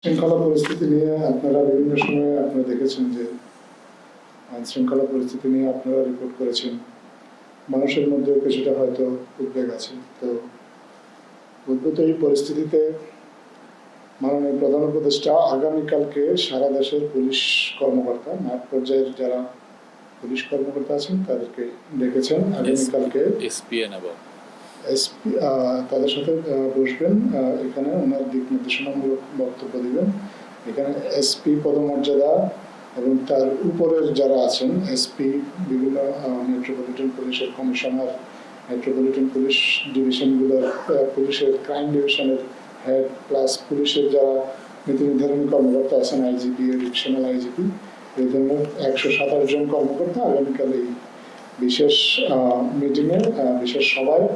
শৃঙ্খলা পরিস্থিতি নিয়ে আপনারা বিভিন্ন সময়ে আপনারা দেখেছেন যে শৃঙ্খলা পরিস্থিতি নিয়ে আপনারা রিপোর্ট করেছেন। মানুষের মধ্যেও কিছুটা হয়তো উদ্বেগ আছে। তো উদ্ভূত এই পরিস্থিতিতে মাননীয় প্রধান উপদেষ্টা আগামীকালকে সারা দেশের পুলিশ কর্মকর্তা, মাঠ পর্যায়ের যারা পুলিশ কর্মকর্তা আছেন তাদেরকে ডেকেছেন। আগামীকালকে এসপি তাদের সাথে বসবেন, এখানে ওনার দিক নির্দেশনামূলক বক্তব্য দিবেন। এখানে এসপি পদমর্যাদা এবং তার উপরের যারা আছেন এসপি, বিভিন্ন মেট্রোপলিটন পুলিশের কমিশনার, মেট্রোপলিটন পুলিশ ডিভিশনগুলোর পুলিশের ক্রাইম ডিভিশনের হেড, প্লাস পুলিশের যারা নীতি নির্ধারণী কর্মকর্তা আছেন, আইজিপি, ডিভিশনাল আইজিপি, এই জন্য 127 জন কর্মকর্তা আগামীকাল এই বিশেষ মিটিংয়ে, বিশেষ সভায়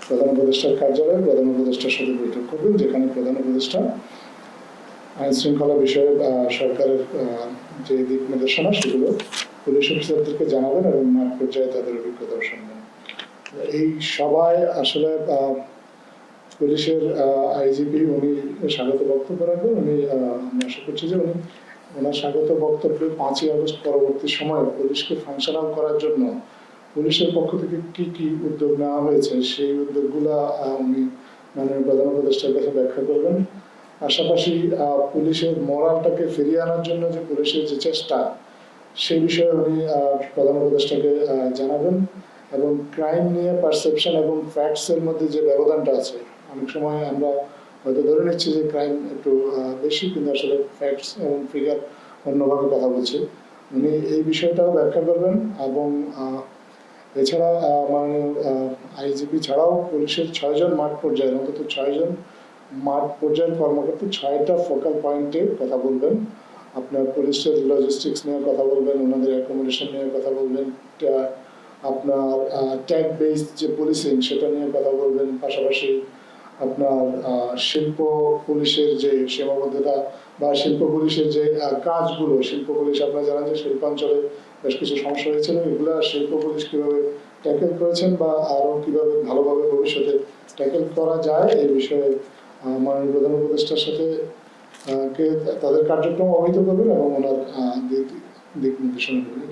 প্রধান উপদেষ্টার কার্যালয়ে প্রধান উপদেষ্টার সাথে বৈঠক করবেন, যেখানে প্রধান উপদেষ্টা আইন শৃঙ্খলা বিষয়ে সরকারের যে দিক নির্দেশনা সেগুলো পুলিশ অফিসারদেরকে জানাবেন এবং মাঠ পর্যায়ে তাদের অভিজ্ঞতা শুনবেন। এই সভায় আসলে পুলিশের আইজিপি উনি স্বাগত বক্তব্য রাখবেন। আমি আশা করছি যে উনি ওনার স্বাগত বক্তব্যে 5ই আগস্ট পরবর্তী সময়ে পুলিশকে ফাংশনাল করার জন্য পুলিশের পক্ষ থেকে কি কি উদ্যোগ নেওয়া হয়েছে সেই উদ্যোগগুলা উনি মাননীয় প্রধান উপদেষ্টার কাছে ব্যাখ্যা করবেন। পাশাপাশি পুলিশের মোরালটাকে ফিরিয়ে আনার জন্য যে পুলিশের যে চেষ্টা সেই বিষয়ে উনি প্রধান উপদেষ্টাকে জানাবেন। এবং ক্রাইম নিয়ে পারসেপশন এবং ফ্যাক্টসের মধ্যে যে ব্যবধানটা আছে, অনেক সময় আমরা হয়তো ধরে নিচ্ছি যে ক্রাইম একটু বেশি, কিন্তু আসলে ফ্যাক্টস এবং ফিগার অন্যভাবে কথা বলছে। উনি এই বিষয়টাও ব্যাখ্যা করবেন। এবং এছাড়া মাননীয় আইজিপি ছাড়াও পুলিশের 6 জন মাঠ পর্যায়ের, অন্তত 6 জন মাঠ পর্যায়ের কর্মকর্তা 6টা ফোকাল পয়েন্টে কথা বলবেন। আপনার পুলিশের লজিস্টিক্স নিয়ে কথা বলবেন, ওনাদের অ্যাকোমোডেশন নিয়ে কথা বলবেন, আপনার ট্যাগ বেসড যে পুলিশিং সেটা নিয়ে কথা বলবেন। পাশাপাশি আপনার শিল্প পুলিশের যে সীমাবদ্ধতা বা শিল্প পুলিশের যে কাজগুলো, শিল্প পুলিশ আপনারা জানেন যে শিল্পাঞ্চলে বেশ কিছু সমস্যা হয়েছিল, এগুলা শিল্প পুলিশ কীভাবে ট্যাকেল করেছেন বা আরও কীভাবে ভালোভাবে ভবিষ্যতে ট্যাকেল করা যায় এই বিষয়ে মাননীয় প্রধান উপদেষ্টার সাথে তাদের কার্যক্রম অবহিত করবেন এবং ওনার দিক নির্দেশনা দেবেন।